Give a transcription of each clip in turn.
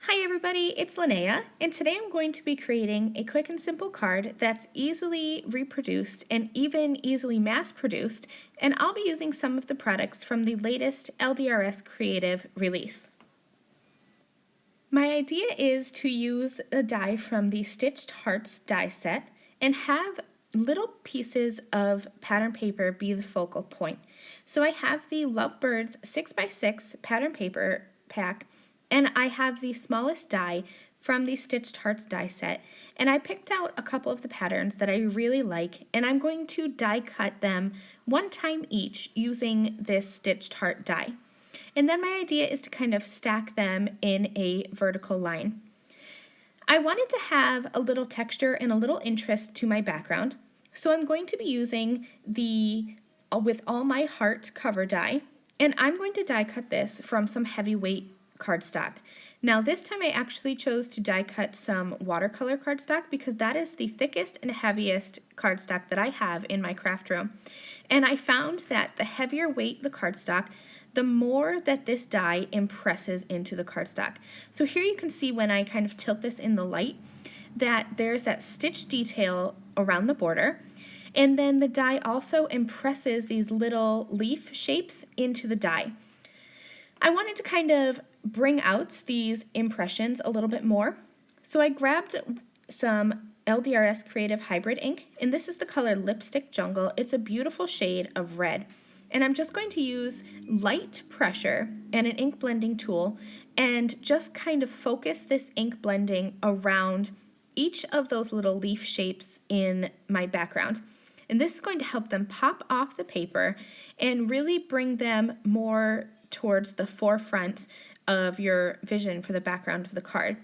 Hi everybody, it's Linnea, and today I'm going to be creating a quick and simple card that's easily reproduced and even easily mass-produced, and I'll be using some of the products from the latest LDRS Creative release. My idea is to use a die from the Stitched Hearts die set and have little pieces of pattern paper be the focal point. So I have the Lovebirds 6x6 pattern paper pack, and I have the smallest die from the Stitched Hearts die set, and I picked out a couple of the patterns that I really like, and I'm going to die cut them one time each using this Stitched Heart die. And then my idea is to kind of stack them in a vertical line. I wanted to have a little texture and a little interest to my background, so I'm going to be using the With All My Heart cover die, and I'm going to die cut this from some heavyweight cardstock. Now this time I actually chose to die cut some watercolor cardstock because that is the thickest and heaviest cardstock that I have in my craft room. And I found that the heavier weight the cardstock, the more that this die impresses into the cardstock. So here you can see when I kind of tilt this in the light that there's that stitch detail around the border, and then the die also impresses these little leaf shapes into the die. I wanted to kind of bring out these impressions a little bit more, so I grabbed some LDRS Creative Hybrid ink, and this is the color Lipstick Jungle. It's a beautiful shade of red, and I'm just going to use light pressure and an ink blending tool and just kind of focus this ink blending around each of those little leaf shapes in my background. And this is going to help them pop off the paper and really bring them more towards the forefront of your vision for the background of the card.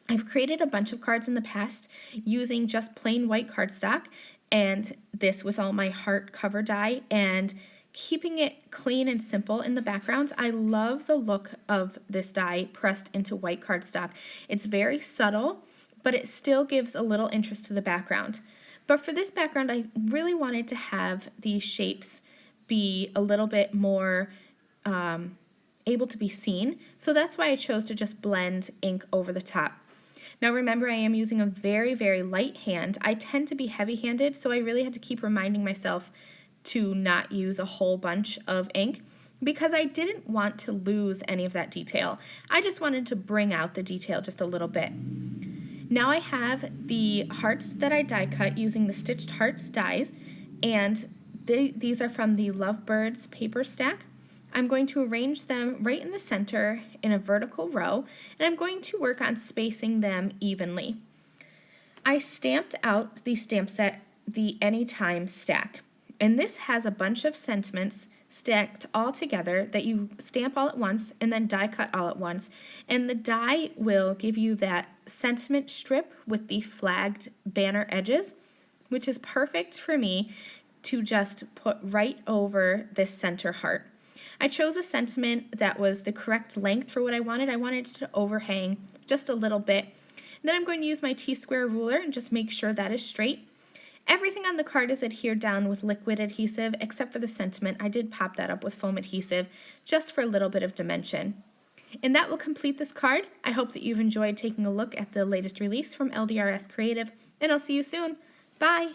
I've created a bunch of cards in the past using just plain white cardstock and this With All My Heart cover die and keeping it clean and simple in the background. I love the look of this die pressed into white cardstock. It's very subtle, but it still gives a little interest to the background. But for this background, I really wanted to have these shapes be a little bit more able to be seen, so that's why I chose to just blend ink over the top. Now remember, I am using a very, very light hand. I tend to be heavy-handed, so I really had to keep reminding myself to not use a whole bunch of ink because I didn't want to lose any of that detail. I just wanted to bring out the detail just a little bit. Now I have the hearts that I die cut using the Stitched Hearts dies, and these are from the Lovebirds paper stack. I'm going to arrange them right in the center in a vertical row, and I'm going to work on spacing them evenly. I stamped out the stamp set, the Anytime stack, and this has a bunch of sentiments stacked all together that you stamp all at once and then die cut all at once, and the die will give you that sentiment strip with the flagged banner edges, which is perfect for me to just put right over this center heart. I chose a sentiment that was the correct length for what I wanted. I wanted it to overhang just a little bit. And then I'm going to use my T-square ruler and just make sure that is straight. Everything on the card is adhered down with liquid adhesive except for the sentiment. I did pop that up with foam adhesive just for a little bit of dimension. And that will complete this card. I hope that you've enjoyed taking a look at the latest release from LDRS Creative, and I'll see you soon. Bye!